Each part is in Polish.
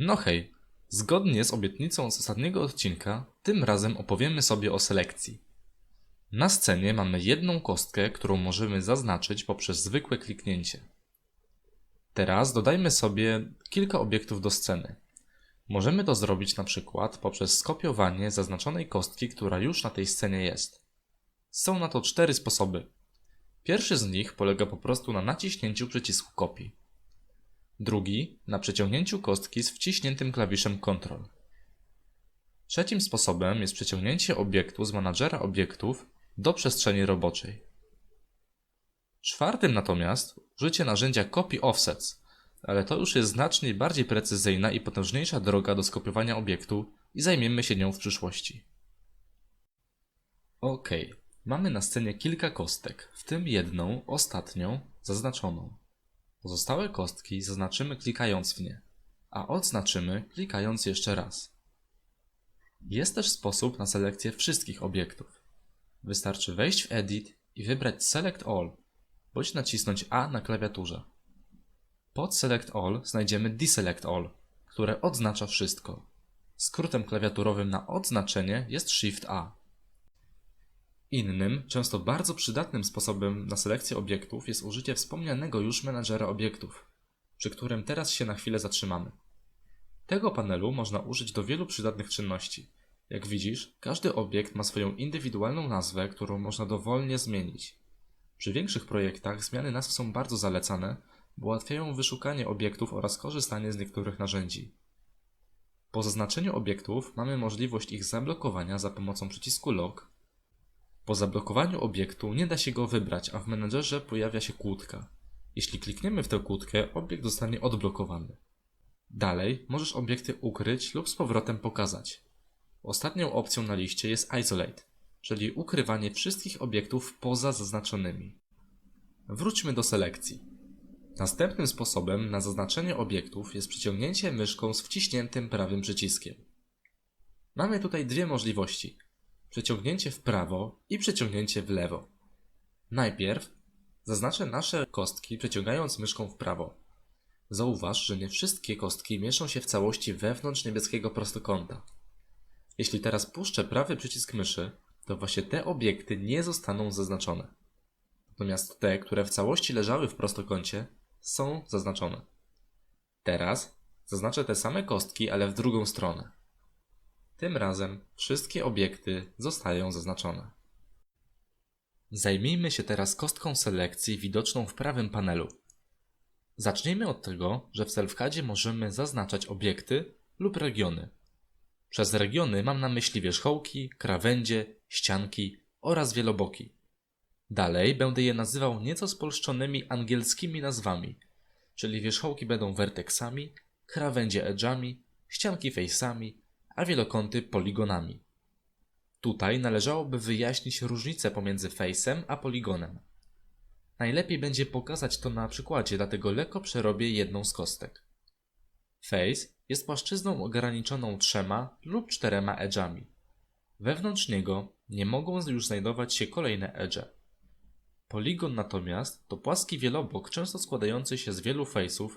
No hej, zgodnie z obietnicą z ostatniego odcinka, tym razem opowiemy sobie o selekcji. Na scenie mamy jedną kostkę, którą możemy zaznaczyć poprzez zwykłe kliknięcie. Teraz dodajmy sobie kilka obiektów do sceny. Możemy to zrobić na przykład poprzez skopiowanie zaznaczonej kostki, która już na tej scenie jest. Są na to 4 sposoby. Pierwszy z nich polega po prostu na naciśnięciu przycisku kopii. Drugi na przeciągnięciu kostki z wciśniętym klawiszem Ctrl. Trzecim sposobem jest przeciągnięcie obiektu z menadżera obiektów do przestrzeni roboczej. Czwartym natomiast użycie narzędzia Copy Offsets, ale to już jest znacznie bardziej precyzyjna i potężniejsza droga do skopiowania obiektu i zajmiemy się nią w przyszłości. Ok, mamy na scenie kilka kostek, w tym jedną, ostatnią, zaznaczoną. Pozostałe kostki zaznaczymy klikając w nie, a odznaczymy klikając jeszcze raz. Jest też sposób na selekcję wszystkich obiektów. Wystarczy wejść w Edit i wybrać Select All, bądź nacisnąć A na klawiaturze. Pod Select All znajdziemy Deselect All, które odznacza wszystko. Skrótem klawiaturowym na odznaczenie jest Shift A. Innym, często bardzo przydatnym sposobem na selekcję obiektów jest użycie wspomnianego już menadżera obiektów, przy którym teraz się na chwilę zatrzymamy. Tego panelu można użyć do wielu przydatnych czynności. Jak widzisz, każdy obiekt ma swoją indywidualną nazwę, którą można dowolnie zmienić. Przy większych projektach zmiany nazw są bardzo zalecane, bo ułatwiają wyszukanie obiektów oraz korzystanie z niektórych narzędzi. Po zaznaczeniu obiektów mamy możliwość ich zablokowania za pomocą przycisku Lock. Po zablokowaniu obiektu nie da się go wybrać, a w menedżerze pojawia się kłódka. Jeśli klikniemy w tę kłódkę, obiekt zostanie odblokowany. Dalej możesz obiekty ukryć lub z powrotem pokazać. Ostatnią opcją na liście jest Isolate, czyli ukrywanie wszystkich obiektów poza zaznaczonymi. Wróćmy do selekcji. Następnym sposobem na zaznaczenie obiektów jest przyciągnięcie myszką z wciśniętym prawym przyciskiem. Mamy tutaj dwie możliwości: przeciągnięcie w prawo i przeciągnięcie w lewo. Najpierw zaznaczę nasze kostki przeciągając myszką w prawo. Zauważ, że nie wszystkie kostki mieszczą się w całości wewnątrz niebieskiego prostokąta. Jeśli teraz puszczę prawy przycisk myszy, to właśnie te obiekty nie zostaną zaznaczone. Natomiast te, które w całości leżały w prostokącie, są zaznaczone. Teraz zaznaczę te same kostki, ale w drugą stronę. Tym razem wszystkie obiekty zostają zaznaczone. Zajmijmy się teraz kostką selekcji widoczną w prawym panelu. Zacznijmy od tego, że w SelfCADzie możemy zaznaczać obiekty lub regiony. Przez regiony mam na myśli wierzchołki, krawędzie, ścianki oraz wieloboki. Dalej będę je nazywał nieco spolszczonymi angielskimi nazwami, czyli wierzchołki będą werteksami, krawędzie edge'ami, ścianki face'ami, a wielokąty poligonami. Tutaj należałoby wyjaśnić różnicę pomiędzy face'em a poligonem. Najlepiej będzie pokazać to na przykładzie, dlatego lekko przerobię jedną z kostek. Face jest płaszczyzną ograniczoną 3 lub 4 edge'ami. Wewnątrz niego nie mogą już znajdować się kolejne edge'e. Poligon natomiast to płaski wielobok, często składający się z wielu face'ów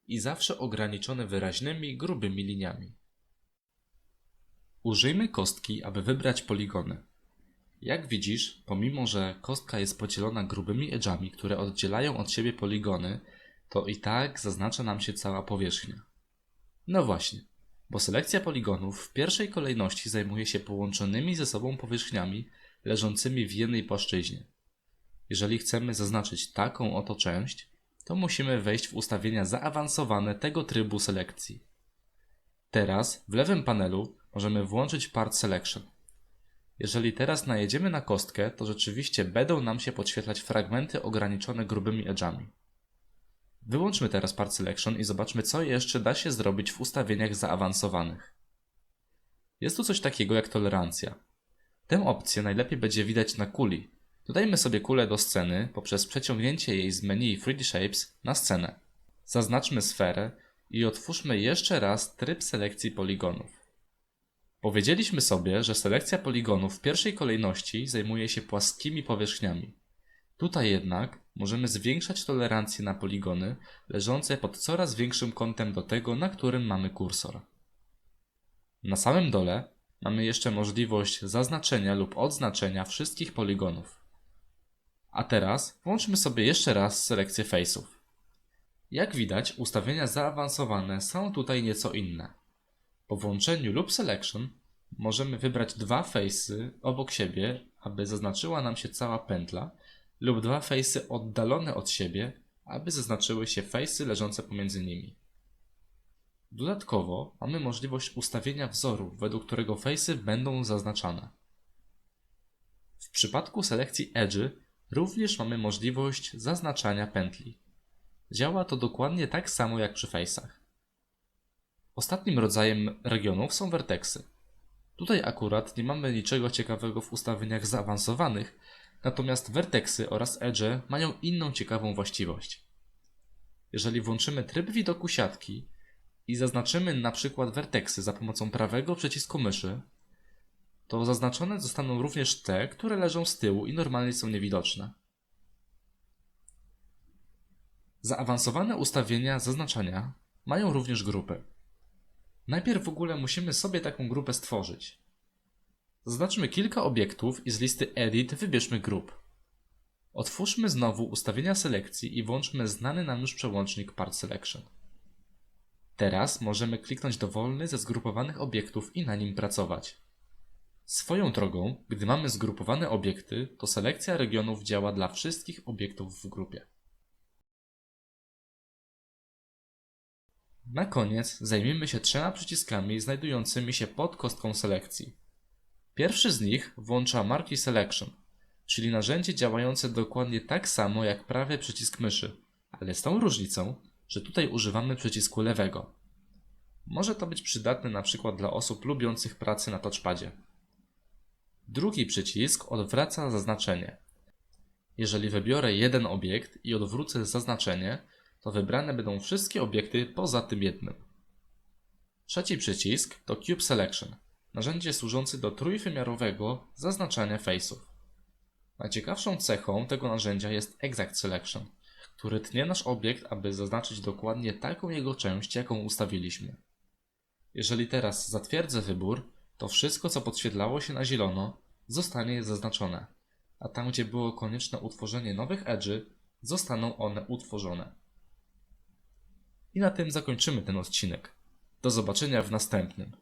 i zawsze ograniczony wyraźnymi, grubymi liniami. Użyjmy kostki, aby wybrać poligony. Jak widzisz, pomimo że kostka jest podzielona grubymi edge'ami, które oddzielają od siebie poligony, to i tak zaznacza nam się cała powierzchnia. No właśnie, bo selekcja poligonów w pierwszej kolejności zajmuje się połączonymi ze sobą powierzchniami leżącymi w jednej płaszczyźnie. Jeżeli chcemy zaznaczyć taką oto część, to musimy wejść w ustawienia zaawansowane tego trybu selekcji. Teraz w lewym panelu możemy włączyć Part Selection. Jeżeli teraz najedziemy na kostkę, to rzeczywiście będą nam się podświetlać fragmenty ograniczone grubymi edge'ami. Wyłączmy teraz Part Selection i zobaczmy, co jeszcze da się zrobić w ustawieniach zaawansowanych. Jest tu coś takiego jak tolerancja. Tę opcję najlepiej będzie widać na kuli. Dodajmy sobie kulę do sceny poprzez przeciągnięcie jej z menu 3D Shapes na scenę. Zaznaczmy sferę i otwórzmy jeszcze raz tryb selekcji poligonów. Powiedzieliśmy sobie, że selekcja poligonów w pierwszej kolejności zajmuje się płaskimi powierzchniami. Tutaj jednak możemy zwiększać tolerancję na poligony leżące pod coraz większym kątem do tego, na którym mamy kursor. Na samym dole mamy jeszcze możliwość zaznaczenia lub odznaczenia wszystkich poligonów. A teraz włączmy sobie jeszcze raz selekcję face'ów. Jak widać, ustawienia zaawansowane są tutaj nieco inne. Po włączeniu Loop Selection możemy wybrać dwa face'y obok siebie, aby zaznaczyła nam się cała pętla, lub dwa face'y oddalone od siebie, aby zaznaczyły się face'y leżące pomiędzy nimi. Dodatkowo mamy możliwość ustawienia wzoru, według którego face'y będą zaznaczane. W przypadku selekcji Edge'y również mamy możliwość zaznaczania pętli. Działa to dokładnie tak samo jak przy face'ach. Ostatnim rodzajem regionów są werteksy. Tutaj akurat nie mamy niczego ciekawego w ustawieniach zaawansowanych, natomiast werteksy oraz edge mają inną ciekawą właściwość. Jeżeli włączymy tryb widoku siatki i zaznaczymy na przykład werteksy za pomocą prawego przycisku myszy, to zaznaczone zostaną również te, które leżą z tyłu i normalnie są niewidoczne. Zaawansowane ustawienia zaznaczania mają również grupy. Najpierw w ogóle musimy sobie taką grupę stworzyć. Zaznaczmy kilka obiektów i z listy Edit wybierzmy Group. Otwórzmy znowu ustawienia selekcji i włączmy znany nam już przełącznik Part Selection. Teraz możemy kliknąć dowolny ze zgrupowanych obiektów i na nim pracować. Swoją drogą, gdy mamy zgrupowane obiekty, to selekcja regionów działa dla wszystkich obiektów w grupie. Na koniec zajmijmy się trzema przyciskami znajdującymi się pod kostką selekcji. Pierwszy z nich włącza Marquee Selection, czyli narzędzie działające dokładnie tak samo jak prawy przycisk myszy, ale z tą różnicą, że tutaj używamy przycisku lewego. Może to być przydatne np. dla osób lubiących pracę na touchpadzie. Drugi przycisk odwraca zaznaczenie. Jeżeli wybiorę jeden obiekt i odwrócę zaznaczenie, to wybrane będą wszystkie obiekty poza tym jednym. Trzeci przycisk to Cube Selection, narzędzie służące do trójwymiarowego zaznaczania face'ów. Najciekawszą cechą tego narzędzia jest Exact Selection, który tnie nasz obiekt, aby zaznaczyć dokładnie taką jego część, jaką ustawiliśmy. Jeżeli teraz zatwierdzę wybór, to wszystko, co podświetlało się na zielono, zostanie zaznaczone, a tam, gdzie było konieczne utworzenie nowych edge'y, zostaną one utworzone. I na tym zakończymy ten odcinek. Do zobaczenia w następnym.